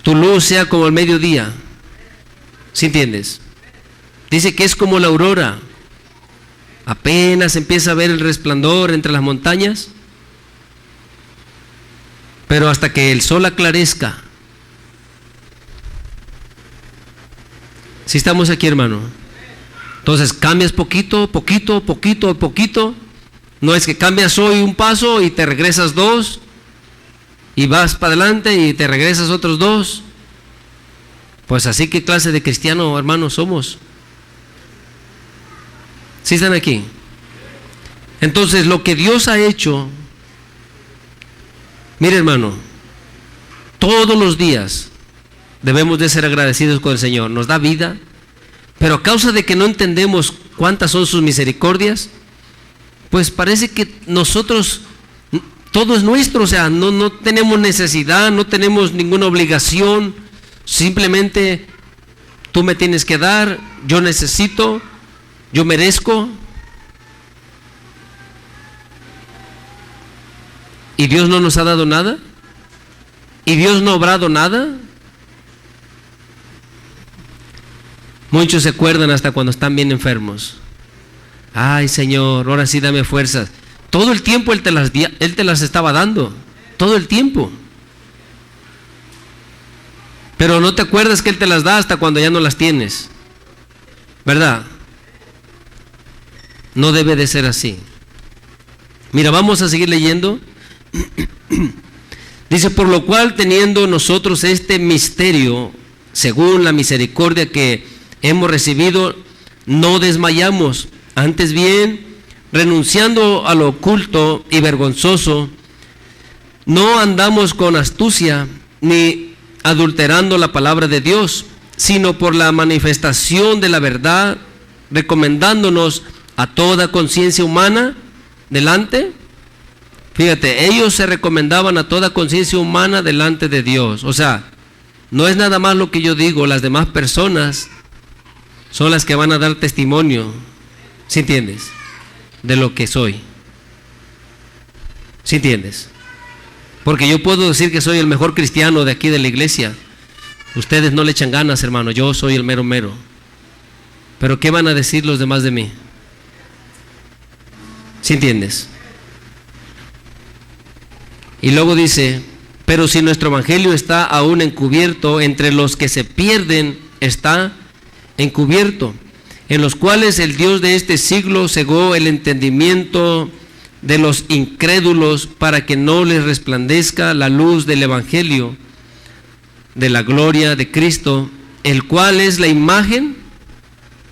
tu luz sea como el mediodía. ¿Sí entiendes? Dice que es como la aurora. Apenas empieza a ver el resplandor entre las montañas, pero hasta que el sol aclarezca. ¿Sí estamos aquí, hermano? Entonces cambias poquito. No es que cambias hoy un paso y te regresas 2 y vas para adelante y te regresas otros 2. Pues así, ¿qué clase de cristiano, hermanos, somos? ¿Sí están aquí? Entonces, lo que Dios ha hecho, mire, hermano, todos los días debemos de ser agradecidos con el Señor. Nos da vida, pero a causa de que no entendemos cuántas son sus misericordias, pues parece que nosotros, todo es nuestro, o sea, no tenemos necesidad, no tenemos ninguna obligación, simplemente tú me tienes que dar, yo necesito, yo merezco. ¿Y Dios no nos ha dado nada? ¿Y Dios no ha obrado nada? Muchos se acuerdan hasta cuando están bien enfermos. Ay, Señor, ahora sí dame fuerzas. Todo el tiempo Él te las estaba dando, todo el tiempo. Pero no te acuerdas que Él te las da hasta cuando ya no las tienes, ¿verdad? No debe de ser así. Mira, vamos a seguir leyendo. Dice, por lo cual, teniendo nosotros este misterio, según la misericordia que hemos recibido, no desmayamos, antes bien, renunciando a lo oculto y vergonzoso, no andamos con astucia ni adulterando la palabra de Dios, sino por la manifestación de la verdad, recomendándonos a toda conciencia humana delante. Fíjate, ellos se recomendaban a toda conciencia humana delante de Dios. O sea, no es nada más lo que yo digo, las demás personas son las que van a dar testimonio, ¿sí entiendes?, de lo que soy. ¿Sí entiendes? Porque yo puedo decir que soy el mejor cristiano de aquí de la iglesia. Ustedes no le echan ganas, hermano, yo soy el mero mero. Pero ¿qué van a decir los demás de mí? ¿Sí entiendes? Y luego dice, pero si nuestro evangelio está aún encubierto, entre los que se pierden está encubierto, en los cuales el Dios de este siglo cegó el entendimiento de los incrédulos para que no les resplandezca la luz del evangelio de la gloria de Cristo, el cual es la imagen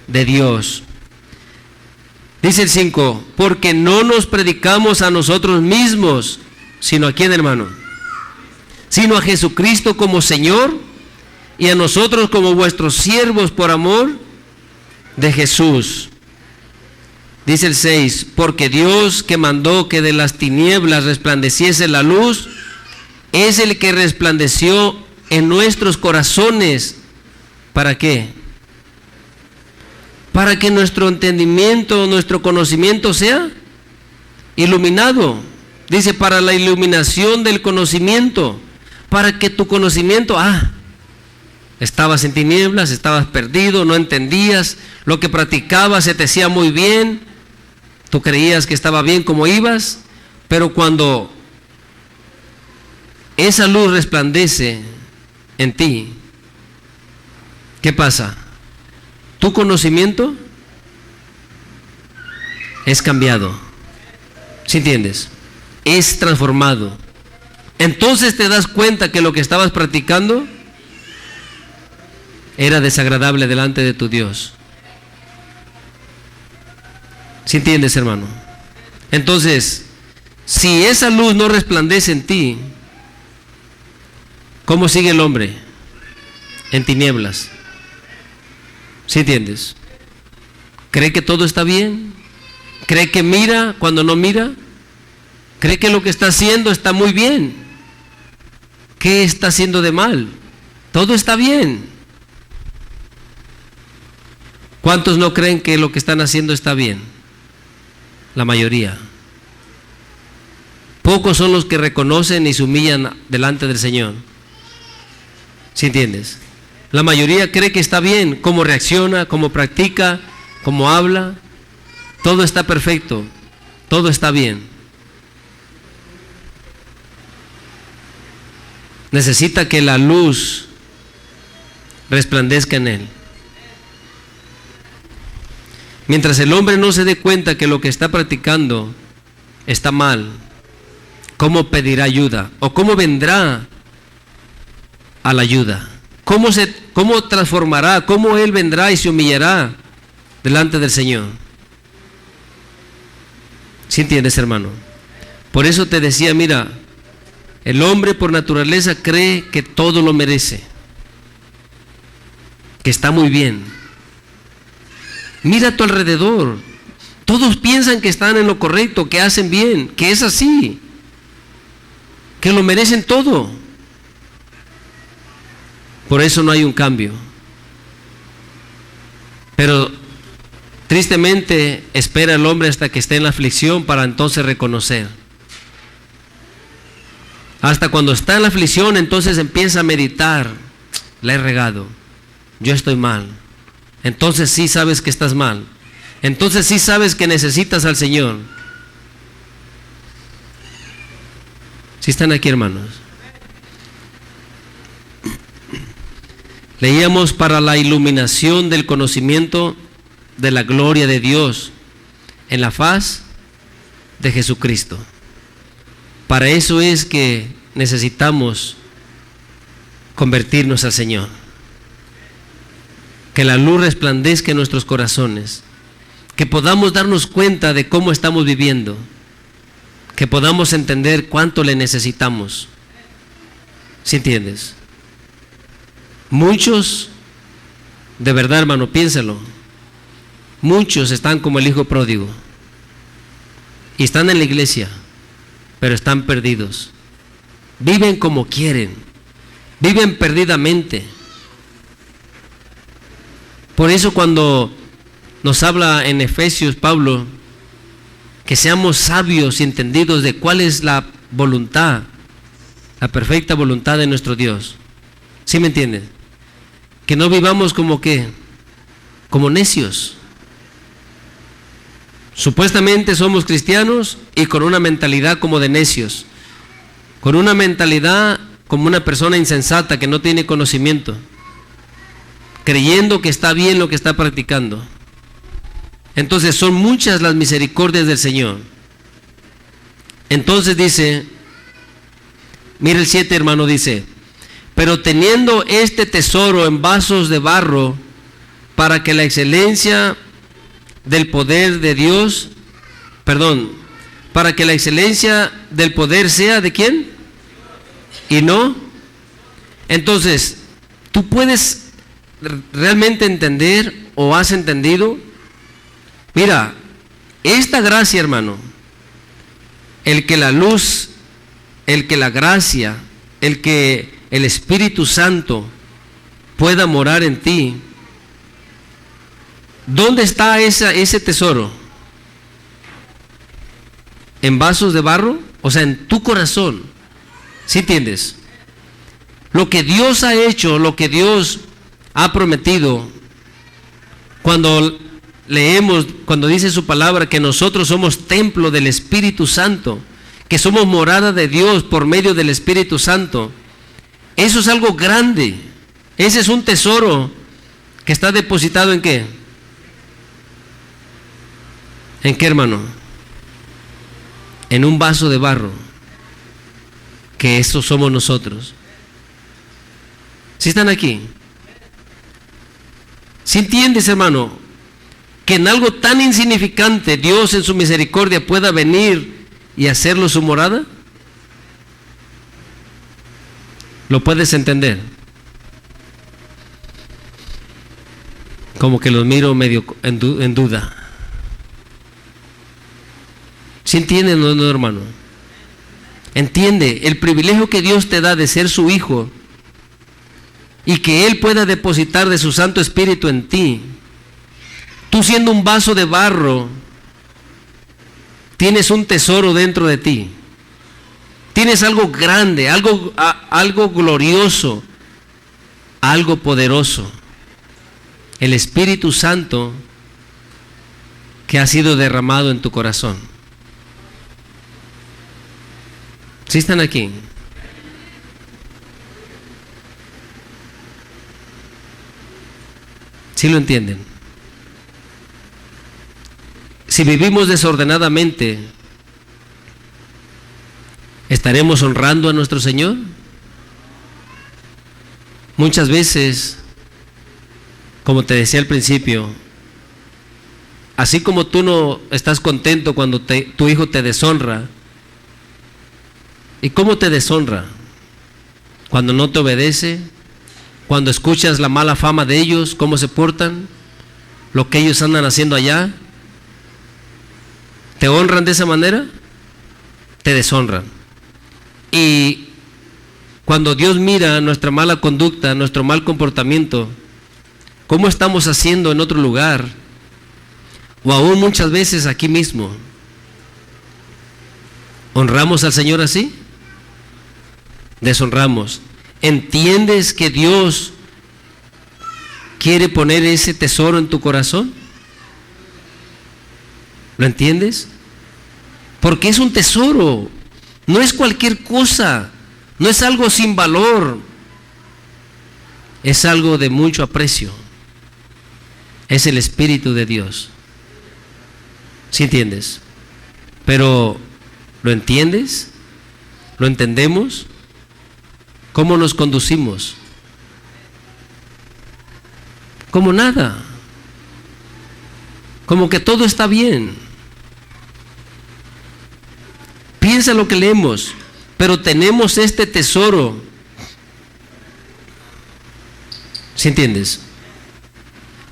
de Dios. Dice el 5, porque no nos predicamos a nosotros mismos, sino a quién, hermano, sino a Jesucristo como Señor, y a nosotros como vuestros siervos por amor de Jesús. Dice el 6, porque Dios, que mandó que de las tinieblas resplandeciese la luz, es el que resplandeció en nuestros corazones. ¿Para qué? Para que nuestro entendimiento, nuestro conocimiento sea iluminado. Dice, para la iluminación del conocimiento, para que tu conocimiento, estabas en tinieblas, estabas perdido, no entendías, lo que practicabas se te hacía muy bien, tú creías que estaba bien como ibas, pero cuando esa luz resplandece en ti, ¿qué pasa? Tu conocimiento es cambiado, ¿sí entiendes? Es transformado. Entonces te das cuenta que lo que estabas practicando era desagradable delante de tu Dios. ¿Sí entiendes, hermano? Entonces, si esa luz no resplandece en ti, ¿cómo sigue el hombre? En tinieblas. ¿Sí entiendes? ¿Cree que todo está bien? ¿Cree que mira cuando no mira? ¿Cree que lo que está haciendo está muy bien? ¿Qué está haciendo de mal? Todo está bien. ¿Cuántos no creen que lo que están haciendo está bien? La mayoría. Pocos son los que reconocen y se humillan delante del Señor. ¿Sí entiendes? La mayoría cree que está bien, cómo reacciona, cómo practica, cómo habla. Todo está perfecto, todo está bien. Necesita que la luz resplandezca en él. Mientras el hombre no se dé cuenta que lo que está practicando está mal, ¿cómo pedirá ayuda? ¿O cómo vendrá a la ayuda? ¿Cómo transformará? ¿Cómo él vendrá y se humillará delante del Señor? ¿Sí entiendes, hermano? Por eso te decía, mira, el hombre por naturaleza cree que todo lo merece, que está muy bien. Mira a tu alrededor, todos piensan que están en lo correcto, que hacen bien, que es así, que lo merecen todo. Por eso no hay un cambio. Pero tristemente espera el hombre hasta que esté en la aflicción para entonces reconocer. Hasta cuando está en la aflicción entonces empieza a meditar, la he regado, yo estoy mal. Entonces sí sabes que estás mal. Entonces sí sabes que necesitas al Señor. ¿Sí están aquí, hermanos? Leíamos para la iluminación del conocimiento de la gloria de Dios en la faz de Jesucristo. Para eso es que necesitamos convertirnos al Señor. Que la luz resplandezca en nuestros corazones. Que podamos darnos cuenta de cómo estamos viviendo. Que podamos entender cuánto le necesitamos. ¿Sí entiendes? Muchos, de verdad, hermano, piénsalo. Muchos están como el hijo pródigo. Y están en la iglesia, pero están perdidos. Viven como quieren. Viven perdidamente. Por eso cuando nos habla en Efesios Pablo, que seamos sabios y entendidos de cuál es la voluntad, la perfecta voluntad de nuestro Dios. ¿Sí me entienden? Que no vivamos como necios. Supuestamente somos cristianos y con una mentalidad como de necios, con una mentalidad como una persona insensata que no tiene conocimiento, creyendo que está bien lo que está practicando. Entonces son muchas las misericordias del Señor. Entonces dice, mira el 7, hermano, dice: pero teniendo este tesoro en vasos de barro, para que la excelencia del poder de Dios, para que la excelencia del poder sea ¿de quién? ¿Y no? Entonces, ¿tú puedes realmente entender o has entendido? Mira, esta gracia, hermano, el que la luz, el que la gracia, el que el Espíritu Santo pueda morar en ti, ¿dónde está ese tesoro? ¿En vasos de barro? O sea, en tu corazón. ¿Sí entiendes? Lo que Dios ha hecho, lo que Dios ha prometido, cuando leemos, cuando dice su palabra que nosotros somos templo del Espíritu Santo, que somos morada de Dios por medio del Espíritu Santo, eso es algo grande. Ese es un tesoro que está depositado ¿en qué? ¿En qué, hermano? En un vaso de barro, que eso somos nosotros. ¿Sí están aquí? ¿Sí entiendes, hermano? Que en algo tan insignificante Dios en su misericordia pueda venir y hacerlo su morada. ¿Lo puedes entender? Como que los miro medio en duda. ¿Sí entienden o no, hermano? Entiende el privilegio que Dios te da de ser su hijo y que Él pueda depositar de su Santo Espíritu en ti. Tú siendo un vaso de barro, tienes un tesoro dentro de ti. Tienes algo grande, algo glorioso, algo poderoso. El Espíritu Santo que ha sido derramado en tu corazón. ¿Sí están aquí? ¿Sí lo entienden? Si vivimos desordenadamente, ¿estaremos honrando a nuestro Señor? Muchas veces, como te decía al principio, así como tú no estás contento cuando tu hijo te deshonra. ¿Y cómo te deshonra? Cuando no te obedece, cuando escuchas la mala fama de ellos, cómo se portan, lo que ellos andan haciendo allá. ¿Te honran de esa manera? Te deshonran. Y cuando Dios mira nuestra mala conducta, nuestro mal comportamiento, ¿cómo estamos haciendo en otro lugar? O aún muchas veces aquí mismo. ¿Honramos al Señor así? Deshonramos. ¿Entiendes que Dios quiere poner ese tesoro en tu corazón? ¿Lo entiendes? Porque es un tesoro, no es cualquier cosa, no es algo sin valor, es algo de mucho aprecio. Es el Espíritu de Dios. ¿Sí entiendes? Pero, ¿lo entiendes? ¿Lo entendemos? ¿Cómo nos conducimos? Como nada. Como que todo está bien. Piensa lo que leemos, pero tenemos este tesoro. ¿Sí entiendes?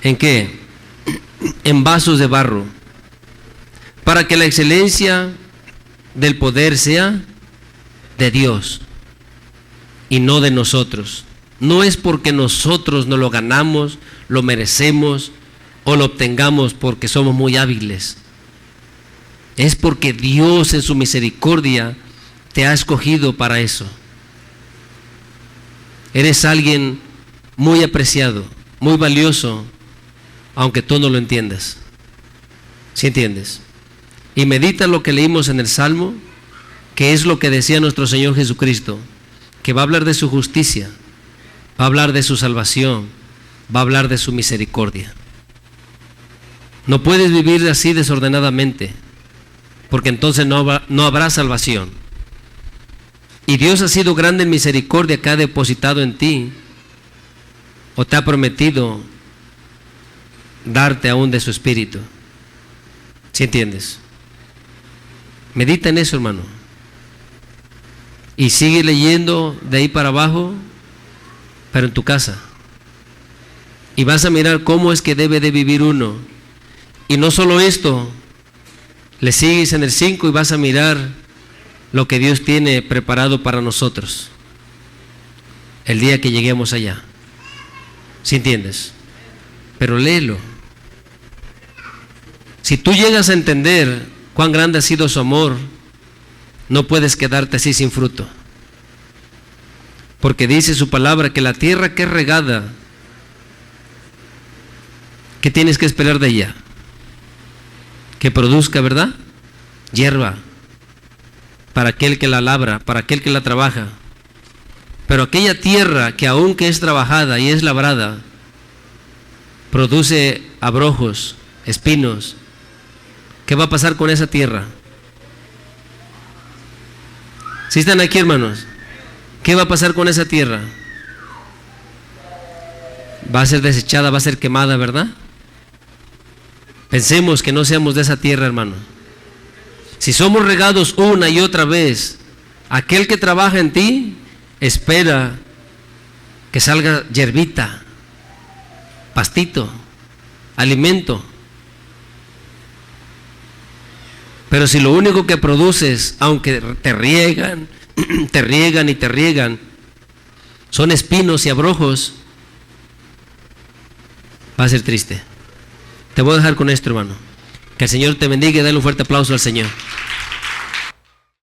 ¿En qué? En vasos de barro, para que la excelencia del poder sea de Dios y no de nosotros. No es porque nosotros no lo ganamos, lo merecemos o lo obtengamos porque somos muy hábiles. Es porque Dios en su misericordia te ha escogido para eso. Eres alguien muy apreciado, muy valioso, aunque tú no lo entiendas. ¿Sí entiendes? Y medita lo que leímos en el Salmo, que es lo que decía nuestro Señor Jesucristo, que va a hablar de su justicia, va a hablar de su salvación, va a hablar de su misericordia. No puedes vivir así desordenadamente, porque entonces no habrá salvación. Y Dios ha sido grande en misericordia que ha depositado en ti, o te ha prometido darte aún de su Espíritu. ¿Sí entiendes? Medita en eso, hermano. Y sigue leyendo de ahí para abajo, pero en tu casa. Y vas a mirar cómo es que debe de vivir uno. Y no solo esto, le sigues en el 5 y vas a mirar lo que Dios tiene preparado para nosotros el día que lleguemos allá. ¿Sí entiendes? Pero léelo. Si tú llegas a entender cuán grande ha sido su amor, no puedes quedarte así sin fruto. Porque dice su palabra que la tierra que es regada, ¿qué tienes que esperar de ella? Que produzca, ¿verdad? Hierba, para aquel que la labra, para aquel que la trabaja. Pero aquella tierra que aunque es trabajada y es labrada, produce abrojos, espinos. ¿Qué va a pasar con esa tierra? ¿Sí están aquí, hermanos? ¿Qué va a pasar con esa tierra? Va a ser desechada, va a ser quemada, ¿verdad? Pensemos que no seamos de esa tierra, hermano. Si somos regados una y otra vez, aquel que trabaja en ti espera que salga hierbita, pastito, alimento. Pero si lo único que produces, aunque te riegan, te riegan y te riegan, son espinos y abrojos, va a ser triste. Te voy a dejar con esto, hermano. Que el Señor te bendiga y dale un fuerte aplauso al Señor.